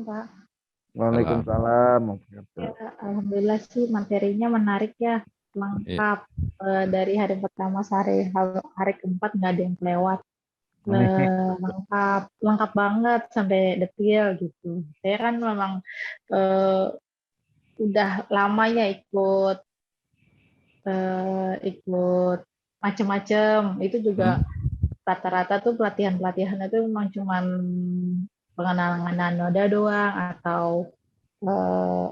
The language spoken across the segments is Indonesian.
Kak. Salam. Waalaikumsalam. Ya, alhamdulillah sih materinya menarik ya, Iya. lengkap. Dari hari pertama sampai hari keempat nggak ada yang lewat. Lengkap, lengkap banget sampai detail gitu. Saya kan memang eh, udah lama ya ikut macem-macem. Itu juga rata-rata tuh pelatihan-pelatihan itu memang cuman pengenalan noda doang atau eh,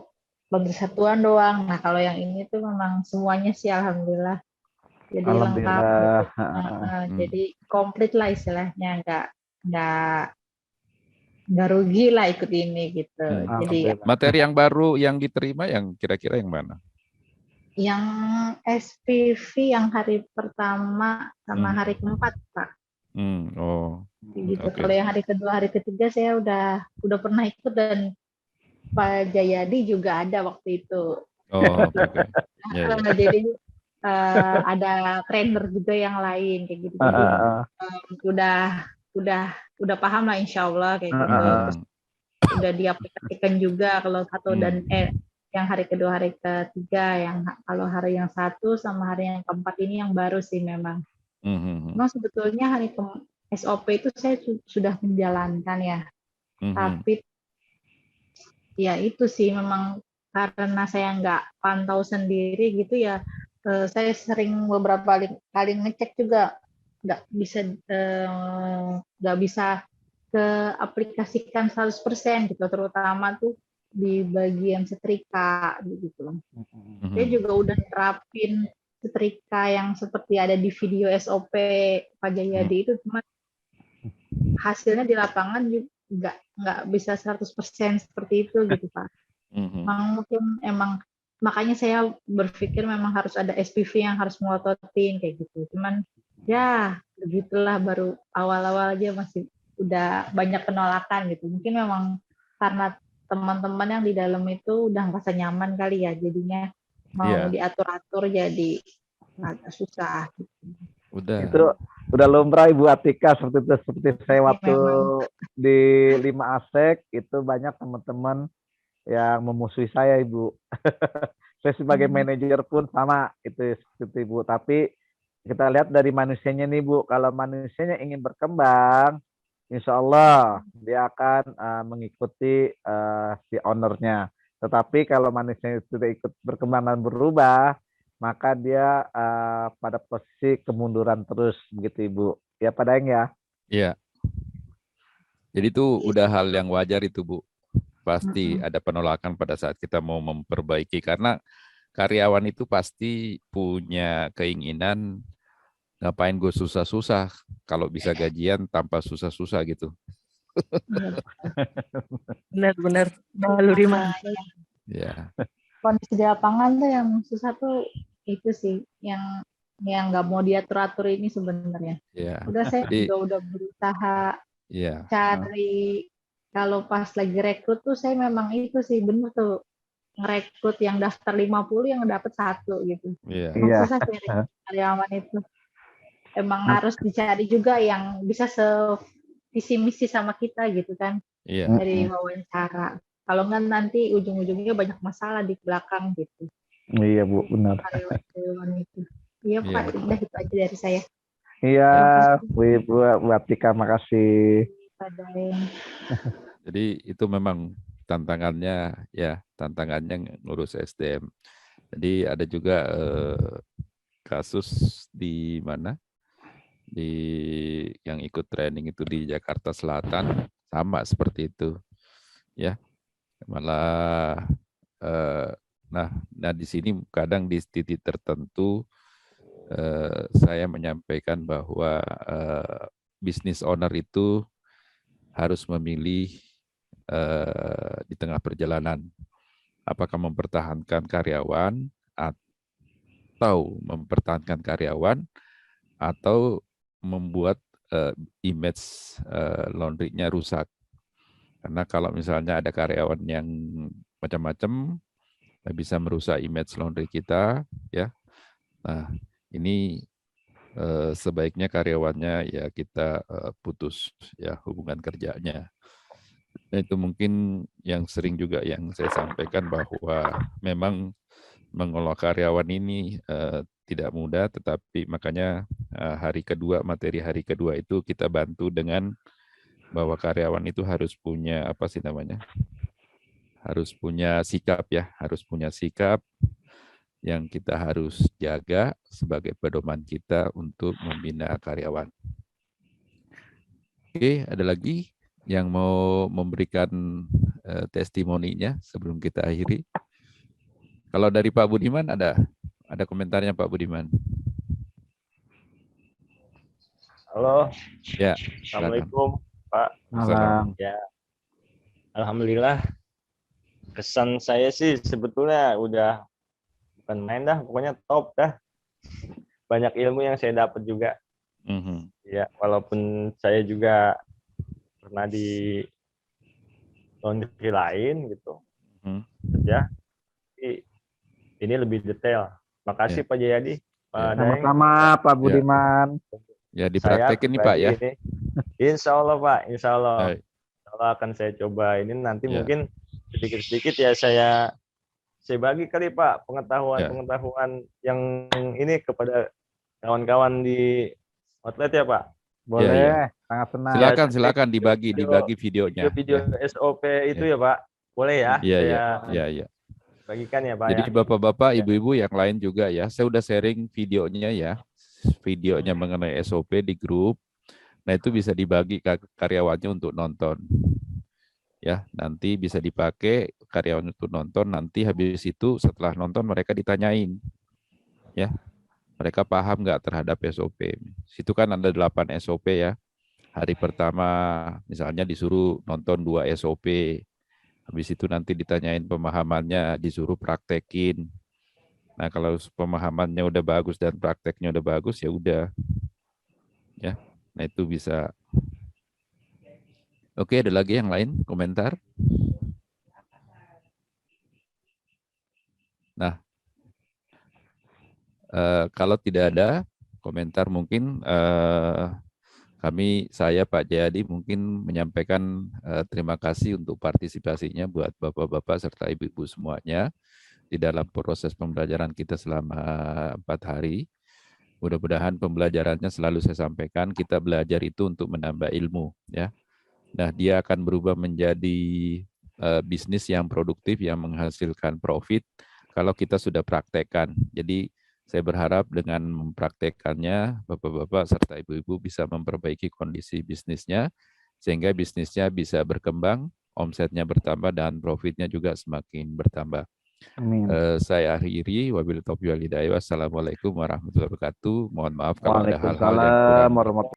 pembersatuan doang. Nah, kalau yang ini tuh memang semuanya sih alhamdulillah. Jadi lengkap gitu. Alhamdulillah. Jadi komplit lah istilahnya, nggak nggak rugi lah ikut ini gitu. Jadi Alhamdulillah. Materi yang baru yang diterima yang kira-kira yang mana? yang SPV yang hari pertama sama hari keempat, Pak. Oh, Gitu. oke. Kalau yang hari kedua, hari ketiga saya udah pernah ikut dan Pak Jayadi juga ada waktu itu. Oh, oke. Ya, ya. Jadi ada trainer juga yang lain kayak gitu. Jadi udah paham lah insya Allah kayak gitu. Terus udah diaplikasikan juga kalau satu dan yang hari kedua, hari ketiga, yang kalau hari yang satu sama hari yang keempat ini yang baru sih memang. Memang sebetulnya hari SOP itu saya sudah menjalankan ya. Tapi ya itu sih memang karena saya nggak pantau sendiri gitu ya, saya sering beberapa kali ngecek juga nggak bisa ke aplikasikan 100% gitu, terutama tuh di bagian setrika gitu. Saya juga udah nerapin setrika yang seperti ada di video SOP Pak Jayadi itu, cuma hasilnya di lapangan juga nggak bisa 100% seperti itu gitu Pak. Mungkin emang makanya saya berpikir memang harus ada SPV yang harus melototin kayak gitu. Cuman ya begitulah, baru awal-awal aja masih udah banyak penolakan gitu. Mungkin memang karena teman-teman yang di dalam itu udah ngerasa nyaman kali ya, jadinya mau diatur-atur jadi agak susah gitu. Itu udah lumrah Ibu Atika seperti saya waktu di 5 ASEK itu banyak teman-teman yang memusuhi saya Ibu. Saya sebagai manajer pun sama itu Ibu. Tapi kita lihat dari manusianya nih Bu. Kalau manusianya ingin berkembang, insya Allah dia akan mengikuti si ownernya. Tetapi kalau manusia sudah ikut berkembang dan berubah, maka dia pada posisi kemunduran terus begitu Ibu. Ya Pak Daeng ya. Iya. Jadi itu udah hal yang wajar itu Bu. Pasti ada penolakan pada saat kita mau memperbaiki karena karyawan itu pasti punya keinginan ngapain gue susah-susah kalau bisa gajian tanpa susah-susah gitu. Benar-benar Mbak Lurima. Ya. Kondisi di lapangan tuh yang susah tuh itu sih yang nggak mau diatur-atur ini sebenarnya. Udah saya udah berusaha cari, kalau pas lagi rekrut tuh saya memang itu sih bener tuh ngerekrut yang daftar 50 yang dapat 1 gitu. Susah sih karyawan itu. Emang harus dicari juga yang bisa visi misi sama kita gitu kan. Dari wawancara. Kalau nggak nanti ujung-ujungnya banyak masalah di belakang gitu. Iya Bu, benar. Karyawan itu. Iya Pak, udah itu aja dari saya. Iya, Bu Atika, makasih. Jadi itu memang tantangannya ngurus SDM. Jadi ada juga kasus di mana yang ikut training itu di Jakarta Selatan sama seperti itu ya, malah nah di sini kadang di titik tertentu saya menyampaikan bahwa business owner itu harus memilih di tengah perjalanan apakah mempertahankan karyawan atau membuat image laundry-nya rusak. Karena kalau misalnya ada karyawan yang macam-macam bisa merusak image laundry kita, ya. Nah, ini sebaiknya karyawannya ya kita putus ya hubungan kerjanya. Nah, itu mungkin yang sering juga yang saya sampaikan bahwa memang mengelola karyawan ini tidak mudah, tetapi makanya materi hari kedua itu kita bantu dengan bahwa karyawan itu harus punya apa sih namanya? Harus punya sikap ya, harus punya sikap yang kita harus jaga sebagai pedoman kita untuk membina karyawan. Oke, ada lagi yang mau memberikan testimoninya sebelum kita akhiri? Kalau dari Pak Budiman ada komentarnya Pak Budiman. Halo. Ya, Assalamualaikum Pak. Malam. Ya, alhamdulillah. Kesan saya sih sebetulnya udah bukan main dah, pokoknya top dah. Banyak ilmu yang saya dapat juga. Ya, walaupun saya juga pernah di laundry lain gitu. Ya, ini lebih detail. Makasih Pak Jayadi. Pak Daeng. Sama-sama Pak Budiman. Ya, dipraktekin nih Pak ya. Ini. Insya Allah Pak, Insya Allah. Insya Allah akan saya coba ini nanti mungkin sedikit-sedikit ya saya bagi kali Pak pengetahuan yang ini kepada kawan-kawan di outlet ya Pak. Boleh, sangat senang. Silakan dibagi videonya. Video SOP itu ya Pak. Boleh ya? Iya. Bagikan ya Pak. Jadi Bapak-bapak, Ibu-ibu yang lain juga ya. Saya udah sharing videonya ya. Videonya mengenai SOP di grup. Nah, itu bisa dibagi ke karyawannya untuk nonton. Ya, nanti bisa dipakai karyawan untuk nonton, nanti habis itu setelah nonton mereka ditanyain. Ya. Mereka paham nggak terhadap SOP? Situ kan ada 8 SOP ya. Hari pertama misalnya disuruh nonton 2 SOP. Habis itu nanti ditanyain pemahamannya, disuruh praktekin. Nah, kalau pemahamannya udah bagus dan prakteknya udah bagus ya udah. Ya. Nah, itu bisa. Oke, ada lagi yang lain komentar? Nah, kalau tidak ada komentar mungkin saya Pak Jayadi mungkin menyampaikan terima kasih untuk partisipasinya buat Bapak-Bapak serta Ibu-Ibu semuanya di dalam proses pembelajaran kita selama 4 hari. Mudah-mudahan pembelajarannya selalu saya sampaikan, kita belajar itu untuk menambah ilmu. Ya. Nah, dia akan berubah menjadi bisnis yang produktif, yang menghasilkan profit kalau kita sudah praktekkan. Jadi, saya berharap dengan mempraktekannya, Bapak-Bapak serta Ibu-Ibu bisa memperbaiki kondisi bisnisnya, sehingga bisnisnya bisa berkembang, omsetnya bertambah, dan profitnya juga semakin bertambah. Amin. Saya akhiri, wabillahi taufiq wal hidayah. Wassalamualaikum warahmatullahi wabarakatuh. Mohon maaf kalau ada hal-hal yang kurang.